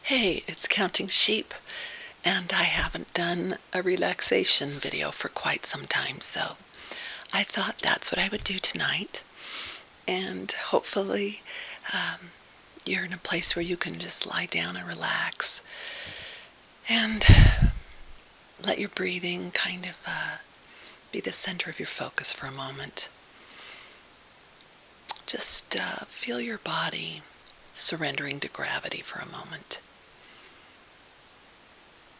Hey, it's Counting Sheep, and I haven't done a relaxation video for quite some time, so I thought that's what I would do tonight. And hopefully you're in a place where you can just lie down and relax and let your breathing kind of be the center of your focus for a moment. Just feel your body surrendering to gravity for a moment.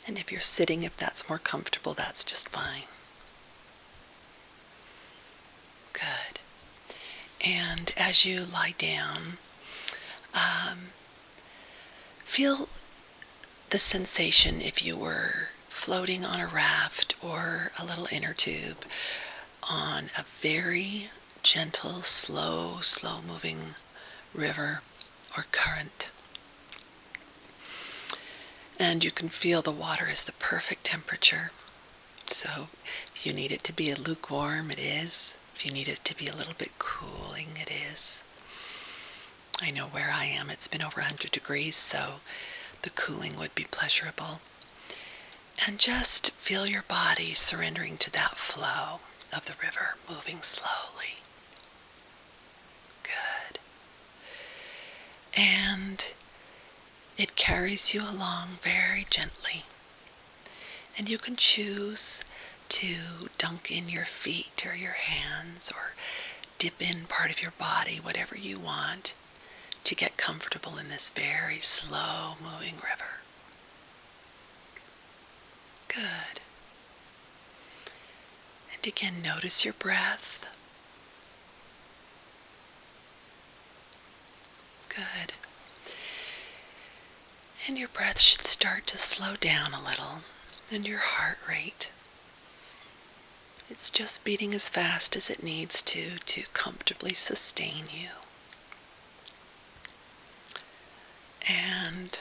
And if you're sitting, if that's more comfortable, that's just fine. Good. And as you lie down, feel the sensation if you were floating on a raft or a little inner tube on a very gentle, slow moving river or current. And you can feel the water is the perfect temperature. So if you need it to be lukewarm, it is. If you need it to be a little bit cooling, it is. I know where I am, it's been over 100 degrees, so the cooling would be pleasurable. And just feel your body surrendering to that flow of the river, moving slowly. Good. And it carries you along very gently. And you can choose to dunk in your feet or your hands or dip in part of your body, whatever you want, to get comfortable in this very slow moving river. Good. And again, notice your breath. Good. And your breath should start to slow down a little, and your heart rate. It's just beating as fast as it needs to comfortably sustain you. And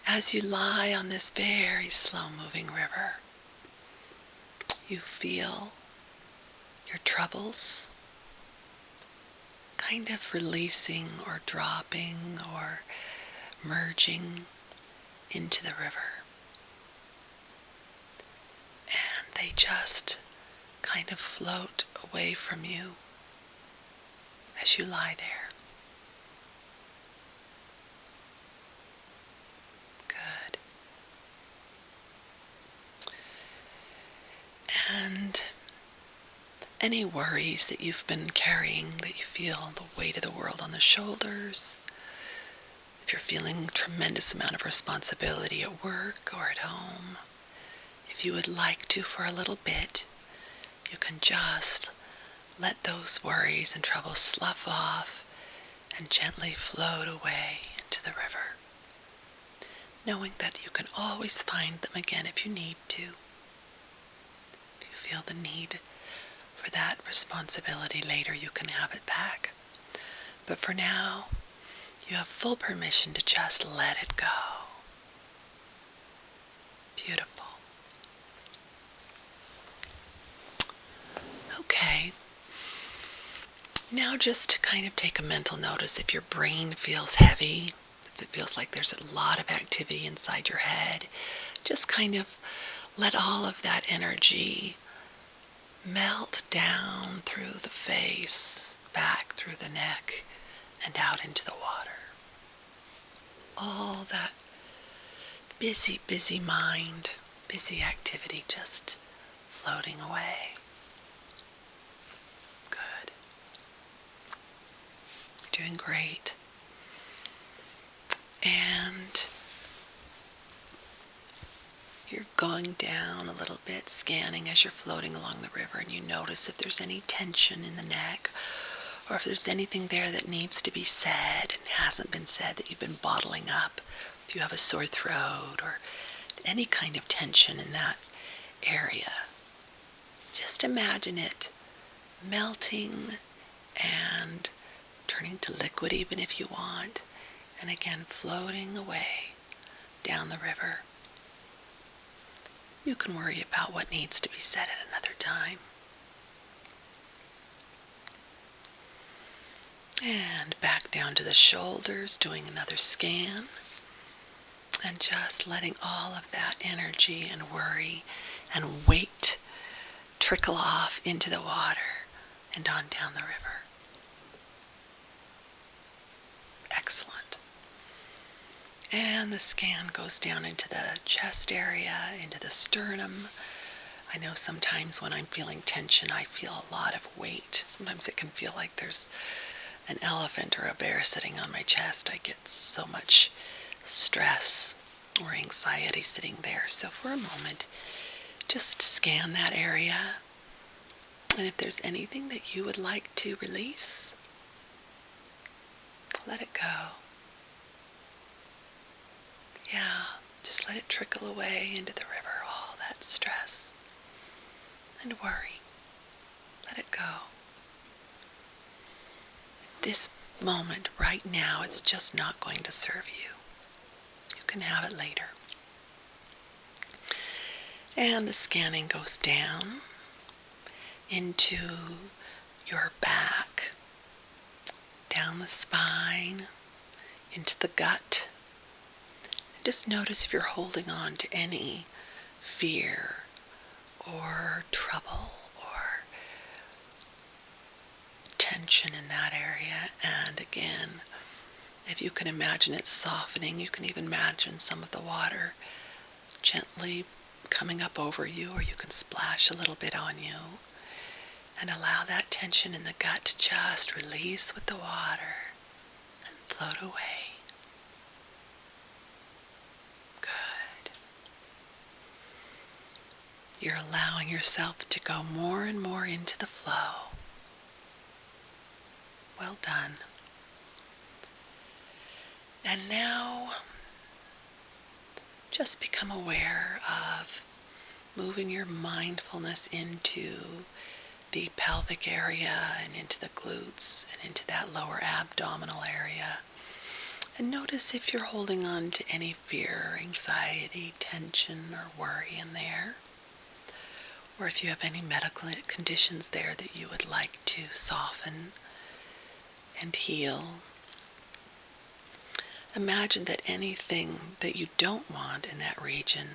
as you lie on this very slow-moving river, you feel your troubles kind of releasing or dropping or merging into the river. And they just kind of float away from you as you lie there. Good. And any worries that you've been carrying, that you feel the weight of the world on the shoulders, if you're feeling a tremendous amount of responsibility at work or at home, if you would like to for a little bit, you can just let those worries and troubles slough off and gently float away into the river, knowing that you can always find them again if you need to. If you feel the need for that responsibility later, you can have it back. But for now, you have full permission to just let it go. Beautiful. Okay. Now just to kind of take a mental notice if your brain feels heavy, if it feels like there's a lot of activity inside your head, just kind of let all of that energy melt down through the face, back through the neck, and out into the water. All that busy mind, busy activity just floating away. Good. You're doing great. And you're going down a little bit, scanning as you're floating along the river, and you notice if there's any tension in the neck, or if there's anything there that needs to be said and hasn't been said that you've been bottling up, if you have a sore throat or any kind of tension in that area. Just imagine it melting and turning to liquid even if you want, and again floating away down the river. You can worry about what needs to be said at another time. And back down to the shoulders, doing another scan. And just letting all of that energy and worry and weight trickle off into the water and on down the river. Excellent. And the scan goes down into the chest area, into the sternum. I know sometimes when I'm feeling tension, I feel a lot of weight. Sometimes it can feel like there's an elephant or a bear sitting on my chest. I get so much stress or anxiety sitting there. So for a moment, just scan that area. And if there's anything that you would like to release, let it go. Yeah, just let it trickle away into the river, all that stress and worry. Let it go. This moment, right now, it's just not going to serve you. You can have it later. And the scanning goes down into your back, down the spine, into the gut. And just notice if you're holding on to any fear or trouble or tension in that area. And again, if you can imagine it softening, you can even imagine some of the water gently coming up over you, or you can splash a little bit on you. And allow that tension in the gut to just release with the water and float away. Good. You're allowing yourself to go more and more into the flow. Well done. And now, just become aware of moving your mindfulness into the pelvic area and into the glutes and into that lower abdominal area. And notice if you're holding on to any fear, anxiety, tension, or worry in there. Or if you have any medical conditions there that you would like to soften and heal. Imagine that anything that you don't want in that region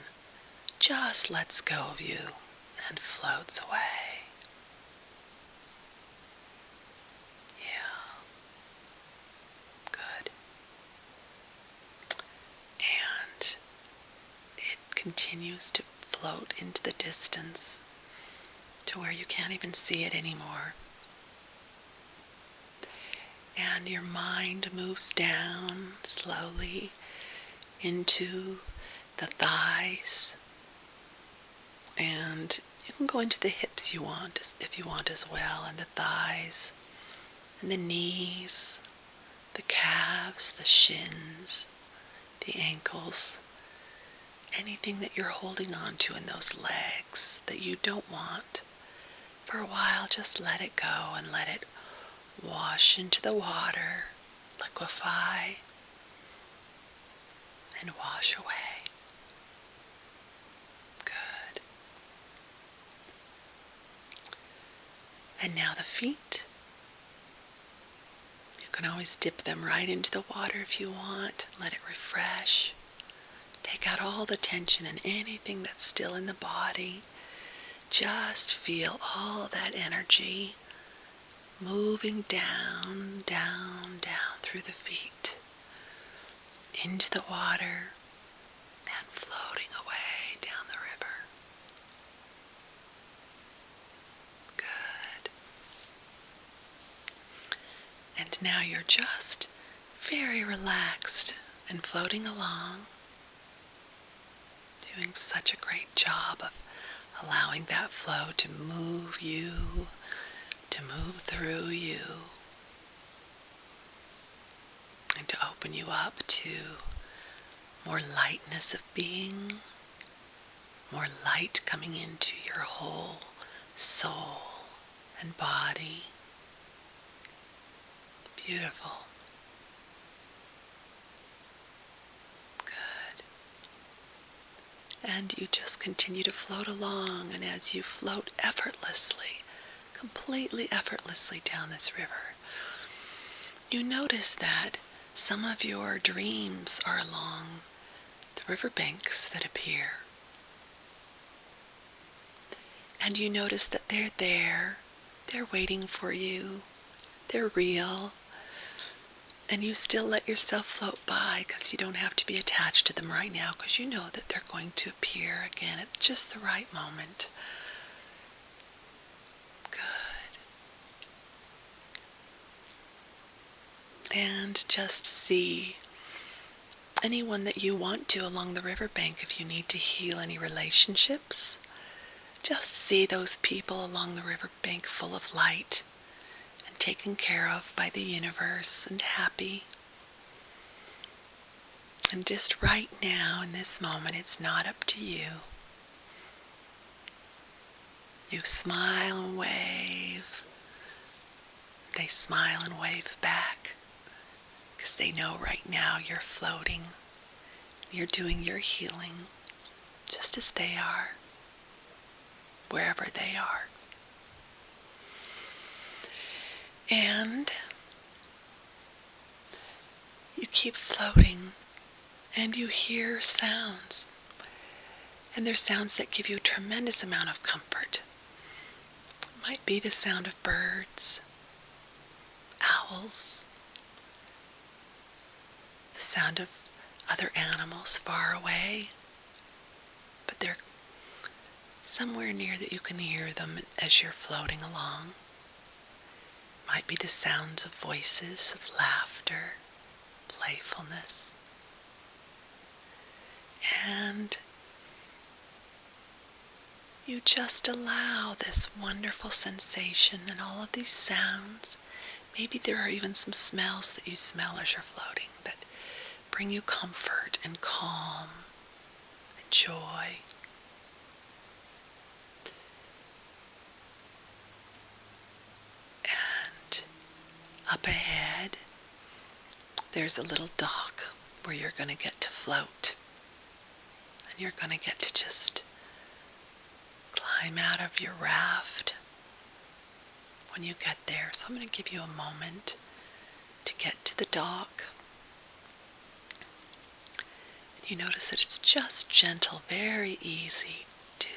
just lets go of you and floats away. Yeah. Good. And it continues to float into the distance to where you can't even see it anymore. And your mind moves down slowly into the thighs. And you can go into the hips if you want as well, and the thighs, and the knees, the calves, the shins, the ankles. Anything that you're holding on to in those legs that you don't want. For a while, just let it go and let it wash into the water, liquefy, and wash away. Good. And now the feet. You can always dip them right into the water if you want. Let it refresh. Take out all the tension and anything that's still in the body. Just feel all that energy moving down, down, down through the feet, into the water, and floating away down the river. Good. And now you're just very relaxed and floating along, doing such a great job of allowing that flow to move you, to move through you, and to open you up to more lightness of being, more light coming into your whole soul and body. Beautiful. Good. And you just continue to float along, and as you float effortlessly, completely effortlessly down this river, you notice that some of your dreams are along the riverbanks that appear. And you notice that they're there, they're waiting for you, they're real, and you still let yourself float by because you don't have to be attached to them right now because you know that they're going to appear again at just the right moment. Good. And just see anyone that you want to along the riverbank. If you need to heal any relationships, just see those people along the riverbank full of light and taken care of by the universe and happy. And just right now, in this moment, it's not up to you. You smile and wave. They smile and wave back because they know right now you're floating. You're doing your healing just as they are, wherever they are. And you keep floating and you hear sounds. And they're sounds that give you a tremendous amount of comfort. It might be the sound of birds, owls, the sound of other animals far away, but they're somewhere near that you can hear them as you're floating along. It might be the sounds of voices, of laughter, playfulness. And you just allow this wonderful sensation and all of these sounds. Maybe there are even some smells that you smell as you're floating that bring you comfort and calm and joy. And up ahead, there's a little dock where you're going to get to float. And you're going to get to just climb out of your raft when you get there. So I'm going to give you a moment to get to the dock. You notice that it's just gentle, very easy to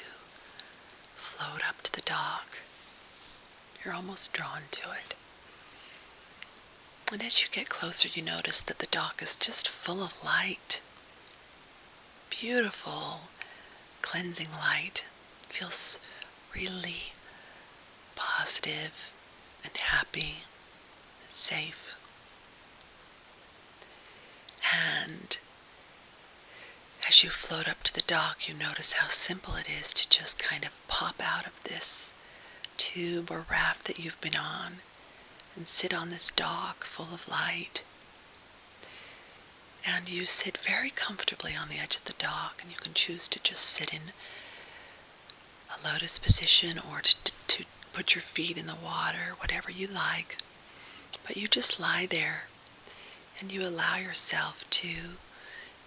float up to the dock. You're almost drawn to it. And as you get closer, you notice that the dock is just full of light. Beautiful, cleansing light. It feels really positive and happy and safe. And as you float up to the dock, you notice how simple it is to just kind of pop out of this tube or raft that you've been on and sit on this dock full of light. And you sit very comfortably on the edge of the dock, and you can choose to just sit in a lotus position or to put your feet in the water, whatever you like. But you just lie there and you allow yourself to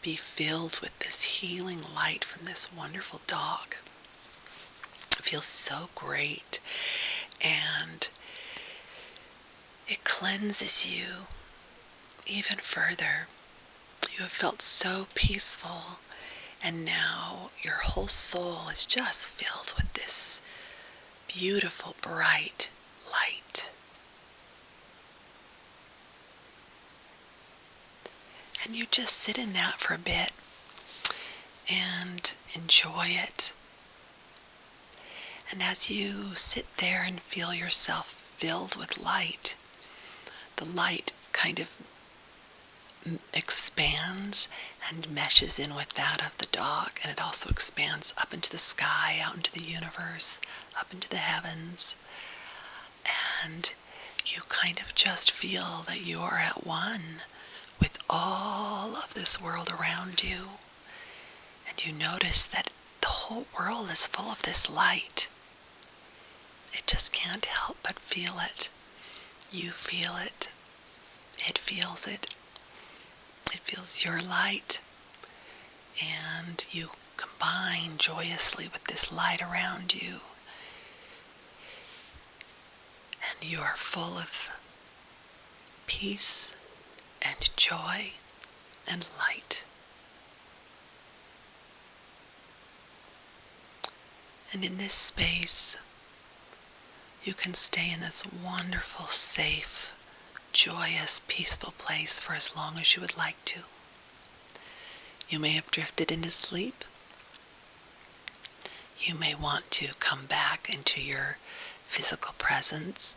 be filled with this healing light from this wonderful dock. It feels so great, and it cleanses you even further. You have felt so peaceful, and now your whole soul is just filled with this beautiful, bright light. And you just sit in that for a bit and enjoy it. And as you sit there and feel yourself filled with light, the light kind of expands and meshes in with that of the dock, and it also expands up into the sky, out into the universe, up into the heavens. And you kind of just feel that you are at one with all of this world around you. And you notice that the whole world is full of this light. It just can't help but feel it. You feel it. It feels it. It feels your light. And you combine joyously with this light around you. And you are full of peace and joy and light. And in this space, you can stay in this wonderful, safe, joyous, peaceful place for as long as you would like to. You may have drifted into sleep. You may want to come back into your physical presence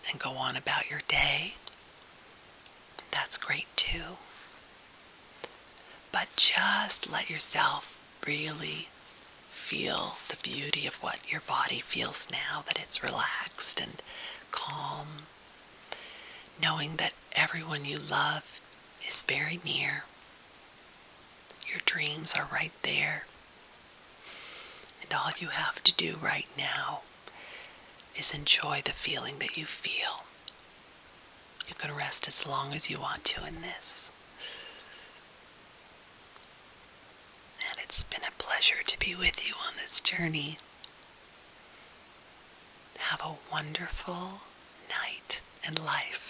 and go on about your day. That's great too. But just let yourself really feel the beauty of what your body feels now, that it's relaxed and calm, knowing that everyone you love is very near. Your dreams are right there. And all you have to do right now is enjoy the feeling that you feel. You can rest as long as you want to in this. And it's been a pleasure to be with you on this journey. Have a wonderful night and life.